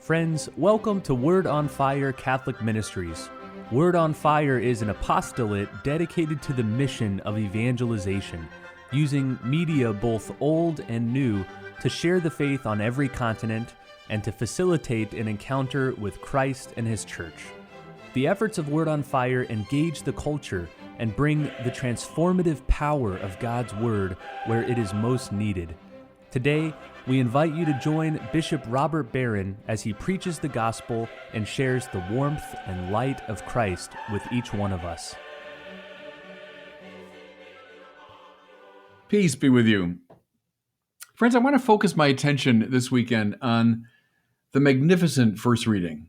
Friends, welcome to Word on Fire Catholic Ministries. Word on Fire is an apostolate dedicated to the mission of evangelization, using media both old and new to share the faith on every continent and to facilitate an encounter with Christ and His Church. The efforts of Word on Fire engage the culture and bring the transformative power of God's Word where it is most needed. Today, we invite you to join Bishop Robert Barron as he preaches the gospel and shares the warmth and light of Christ with each one of us. Peace be with you. Friends, I want to focus my attention this weekend on the magnificent first reading,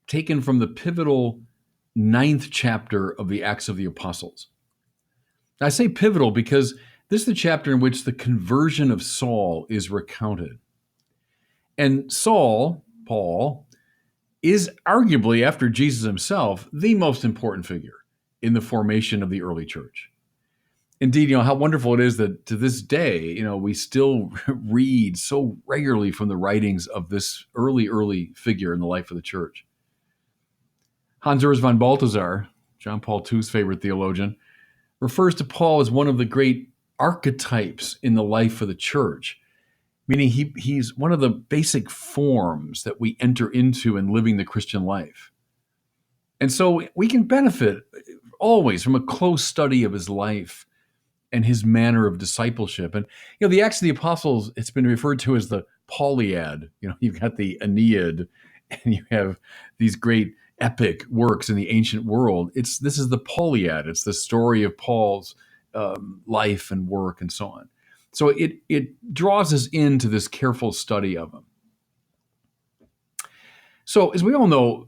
taken from the pivotal 9th chapter of the Acts of the Apostles. I say pivotal because this is the chapter in which the conversion of Saul is recounted. And Saul, Paul, is arguably, after Jesus himself, the most important figure in the formation of the early church. Indeed, how wonderful it is that to this day, we still read so regularly from the writings of this early figure in the life of the church. Hans Urs von Balthasar, John Paul II's favorite theologian, refers to Paul as one of the great archetypes in the life of the church, meaning he's one of the basic forms that we enter into in living the Christian life. And so we can benefit always from a close study of his life and his manner of discipleship. And, the Acts of the Apostles, it's been referred to as the Pauliad. You've got the Aeneid, and you have these great epic works in the ancient world. This is the Pauliad. It's the story of Paul's life and work and so on. So it draws us into this careful study of him. So as we all know,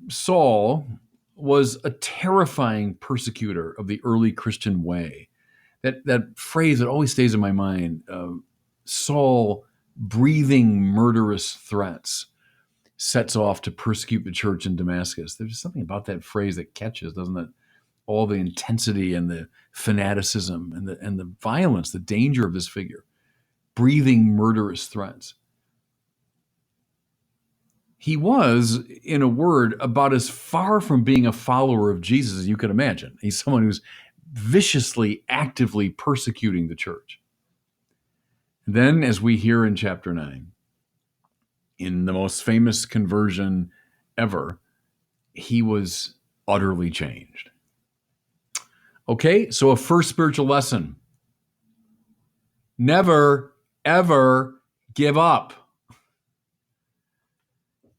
Saul was a terrifying persecutor of the early Christian way. That phrase that always stays in my mind, Saul breathing murderous threats sets off to persecute the church in Damascus. There's something about that phrase that catches, doesn't it? All the intensity and the fanaticism and the violence, the danger of this figure, breathing murderous threats. He was, in a word, about as far from being a follower of Jesus as you could imagine. He's someone who's viciously, actively persecuting the church. And then, as we hear in chapter 9, in the most famous conversion ever, he was utterly changed. Okay, so a first spiritual lesson. Never, ever give up.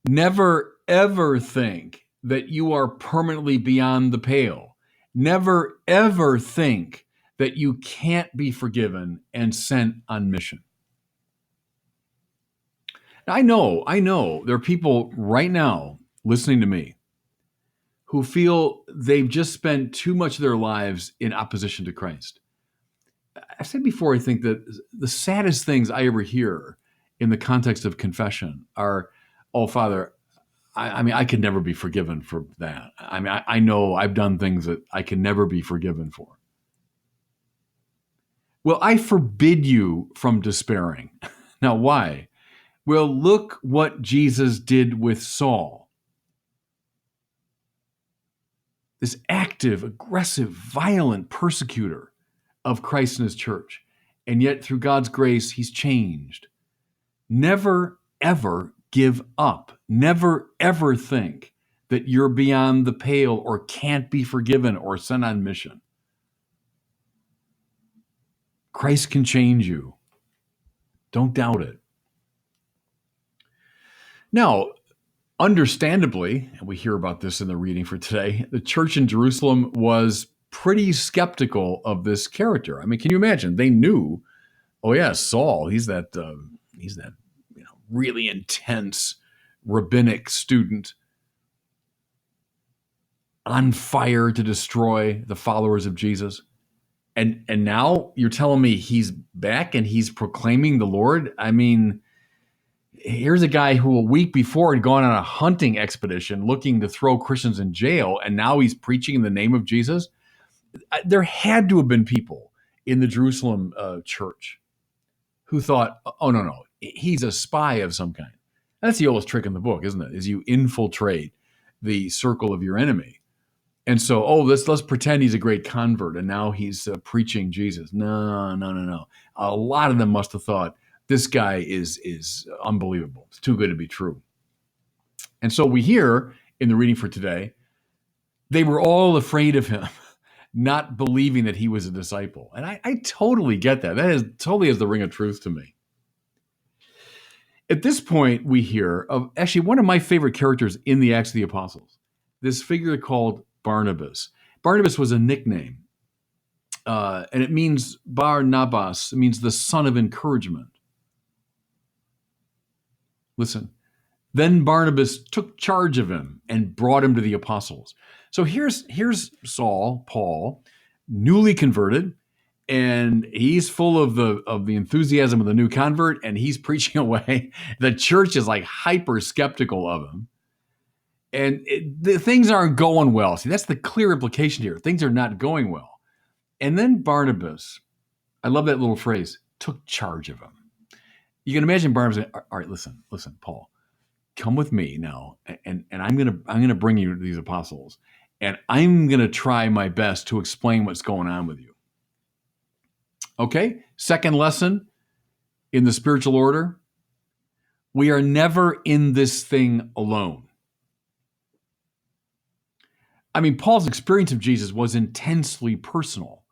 Never, ever think that you are permanently beyond the pale. Never, ever think that you can't be forgiven and sent on mission. I know there are people right now listening to me who feel they've just spent too much of their lives in opposition to Christ. I've said before, I think that the saddest things I ever hear in the context of confession are, "Oh, Father, I could never be forgiven for that. I know I've done things that I can never be forgiven for." Well, I forbid you from despairing. Now, why? Well, look what Jesus did with Saul. This active, aggressive, violent persecutor of Christ and his church. And yet, through God's grace, he's changed. Never, ever give up. Never, ever think that you're beyond the pale or can't be forgiven or sent on mission. Christ can change you. Don't doubt it. Now, understandably, and we hear about this in the reading for today, the church in Jerusalem was pretty skeptical of this character. Can you imagine? They knew, oh yeah, Saul, he's that really intense rabbinic student on fire to destroy the followers of Jesus. And now you're telling me he's back and he's proclaiming the Lord? Here's a guy who a week before had gone on a hunting expedition looking to throw Christians in jail, and now he's preaching in the name of Jesus. There had to have been people in the Jerusalem church who thought, oh, no, he's a spy of some kind. That's the oldest trick in the book, isn't it? Is you infiltrate the circle of your enemy. And so, let's pretend he's a great convert and now he's preaching Jesus. No, no, no, no. A lot of them must have thought this guy is unbelievable. It's too good to be true. And so we hear in the reading for today, they were all afraid of him, not believing that he was a disciple. And I totally get that. That is totally has the ring of truth to me. At this point, we hear of actually one of my favorite characters in the Acts of the Apostles, this figure called Barnabas. Barnabas was a nickname, and it means Barnabas. It means the son of encouragement. Listen, then Barnabas took charge of him and brought him to the apostles. So here's Saul, Paul, newly converted, and he's full of the enthusiasm of the new convert, and he's preaching away. The church is like hyper skeptical of him, and things aren't going well. See, that's the clear implication here. Things are not going well. And then Barnabas, I love that little phrase, took charge of him. You can imagine Barnabas saying, all right, listen, Paul, come with me now, and I'm gonna bring you to these apostles, and I'm gonna try my best to explain what's going on with you. Okay, second lesson in the spiritual order, we are never in this thing alone. I mean, Paul's experience of Jesus was intensely personal,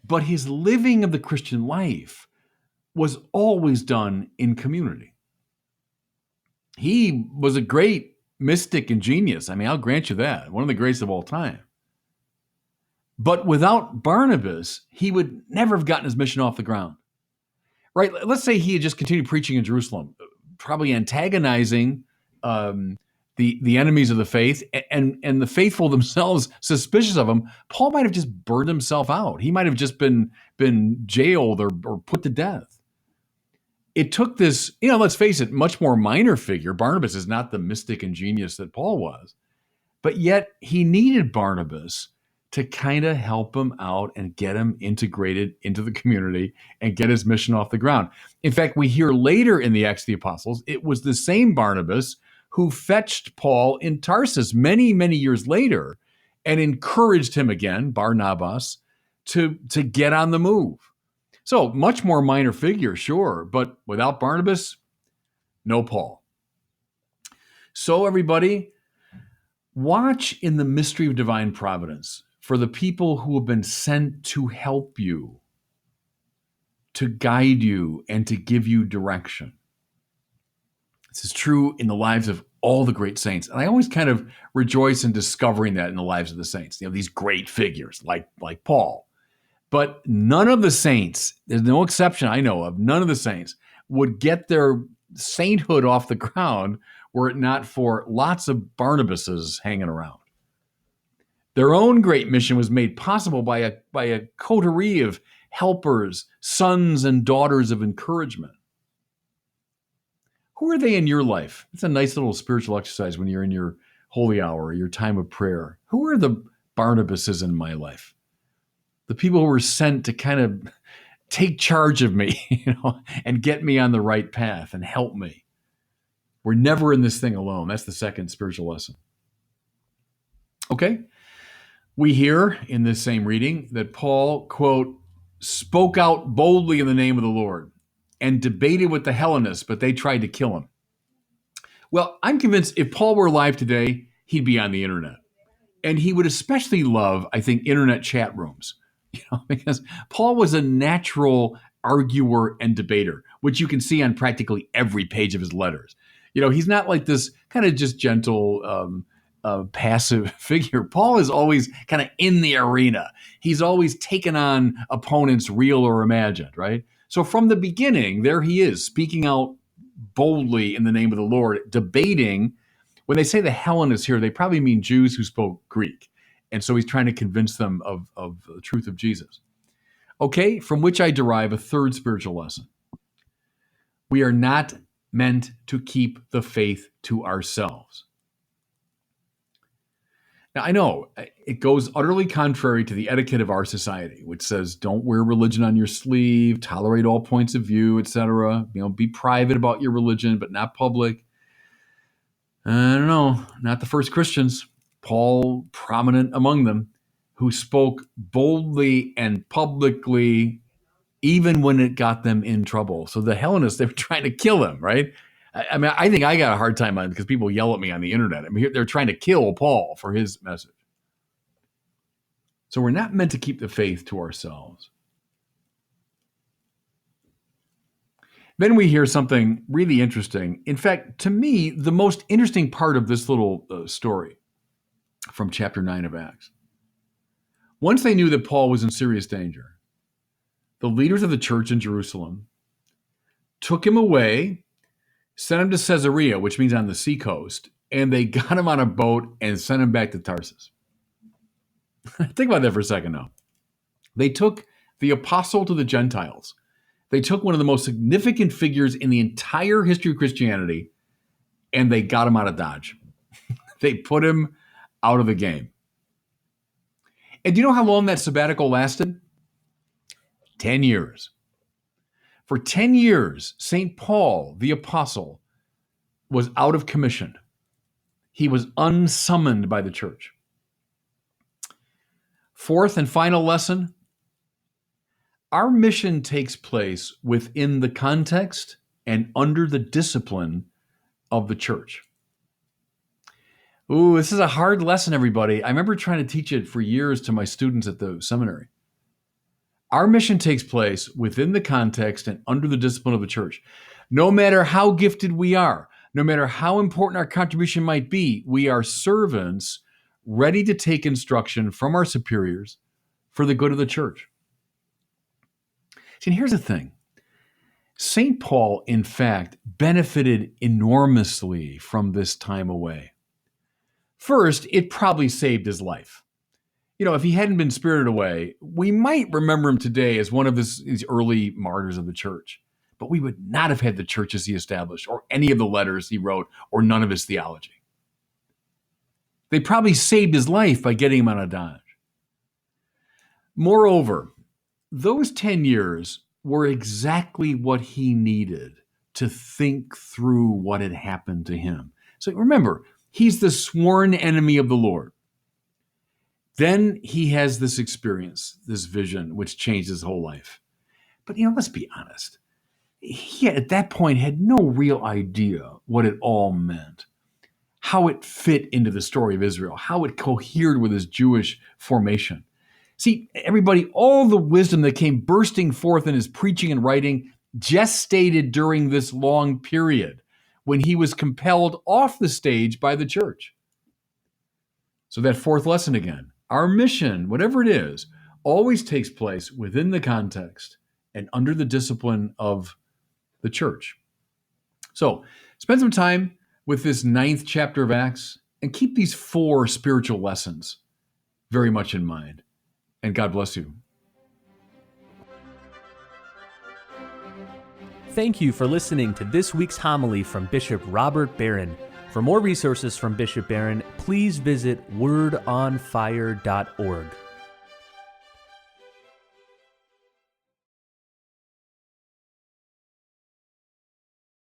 but his living of the Christian life was always done in community. He was a great mystic and genius. I mean, I'll grant you that, one of the greatest of all time. But without Barnabas, he would never have gotten his mission off the ground. Right? Let's say he had just continued preaching in Jerusalem, probably antagonizing the enemies of the faith, and the faithful themselves suspicious of him. Paul might have just burned himself out. He might have just been jailed or put to death. It took this, let's face it, much more minor figure. Barnabas is not the mystic and genius that Paul was, but yet he needed Barnabas to kind of help him out and get him integrated into the community and get his mission off the ground. In fact, we hear later in the Acts of the Apostles, it was the same Barnabas who fetched Paul in Tarsus many, many years later and encouraged him again, Barnabas, to get on the move. So much more minor figure, sure, but without Barnabas, no Paul. So everybody, watch in the mystery of divine providence for the people who have been sent to help you, to guide you, and to give you direction. This is true in the lives of all the great saints. And I always kind of rejoice in discovering that in the lives of the saints, these great figures like Paul. But none of the saints, there's no exception I know of, none of the saints would get their sainthood off the ground were it not for lots of Barnabases hanging around. Their own great mission was made possible by a coterie of helpers, sons and daughters of encouragement. Who are they in your life? It's a nice little spiritual exercise when you're in your holy hour or your time of prayer. Who are the Barnabases in my life? The people who were sent to kind of take charge of me, and get me on the right path and help me. We're never in this thing alone. That's the second spiritual lesson. Okay. We hear in this same reading that Paul, quote, spoke out boldly in the name of the Lord and debated with the Hellenists, but they tried to kill him. Well, I'm convinced if Paul were alive today, he'd be on the internet. And he would especially love, I think, internet chat rooms, because Paul was a natural arguer and debater, which you can see on practically every page of his letters. He's not like this kind of just gentle, passive figure. Paul is always kind of in the arena. He's always taken on opponents, real or imagined, right? So from the beginning, there he is, speaking out boldly in the name of the Lord, debating. When they say the Hellenists here, they probably mean Jews who spoke Greek. And so he's trying to convince them of the truth of Jesus. Okay, from which I derive a third spiritual lesson. We are not meant to keep the faith to ourselves. Now, I know it goes utterly contrary to the etiquette of our society, which says don't wear religion on your sleeve, tolerate all points of view, etc. Be private about your religion, but not public. I don't know, not the first Christians, Paul prominent among them, who spoke boldly and publicly, even when it got them in trouble. So the Hellenists, they were trying to kill him, right? I mean, I think I got a hard time on it because people yell at me on the internet. I mean, they're trying to kill Paul for his message. So we're not meant to keep the faith to ourselves. Then we hear something really interesting. In fact, to me, the most interesting part of this little story from chapter 9 of Acts. Once they knew that Paul was in serious danger, the leaders of the church in Jerusalem took him away, sent him to Caesarea, which means on the seacoast, and they got him on a boat and sent him back to Tarsus. Think about that for a second now. They took the apostle to the Gentiles. They took one of the most significant figures in the entire history of Christianity, and they got him out of Dodge. They put him out of the game. And do you know how long that sabbatical lasted? 10 years. For 10 years, St. Paul, the apostle, was out of commission. He was unsummoned by the church. Fourth and final lesson, our mission takes place within the context and under the discipline of the church. Ooh, this is a hard lesson, everybody. I remember trying to teach it for years to my students at the seminary. Our mission takes place within the context and under the discipline of the church. No matter how gifted we are, no matter how important our contribution might be, we are servants ready to take instruction from our superiors for the good of the church. See, and here's the thing. St. Paul, in fact, benefited enormously from this time away. First, it probably saved his life. If he hadn't been spirited away, we might remember him today as one of these early martyrs of the church. But we would not have had the churches he established, or any of the letters he wrote, or none of his theology. They probably saved his life by getting him out of Dodge. Moreover, those 10 years were exactly what he needed to think through what had happened to him. So remember, he's the sworn enemy of the Lord. Then he has this experience, this vision, which changed his whole life. But, let's be honest. He, at that point, had no real idea what it all meant, how it fit into the story of Israel, how it cohered with his Jewish formation. See, everybody, all the wisdom that came bursting forth in his preaching and writing gestated during this long period when he was compelled off the stage by the church. So that fourth lesson again. Our mission, whatever it is, always takes place within the context and under the discipline of the church. So spend some time with this 9th chapter of Acts and keep these 4 spiritual lessons very much in mind. And God bless you. Thank you for listening to this week's homily from Bishop Robert Barron. For more resources from Bishop Barron, please visit wordonfire.org.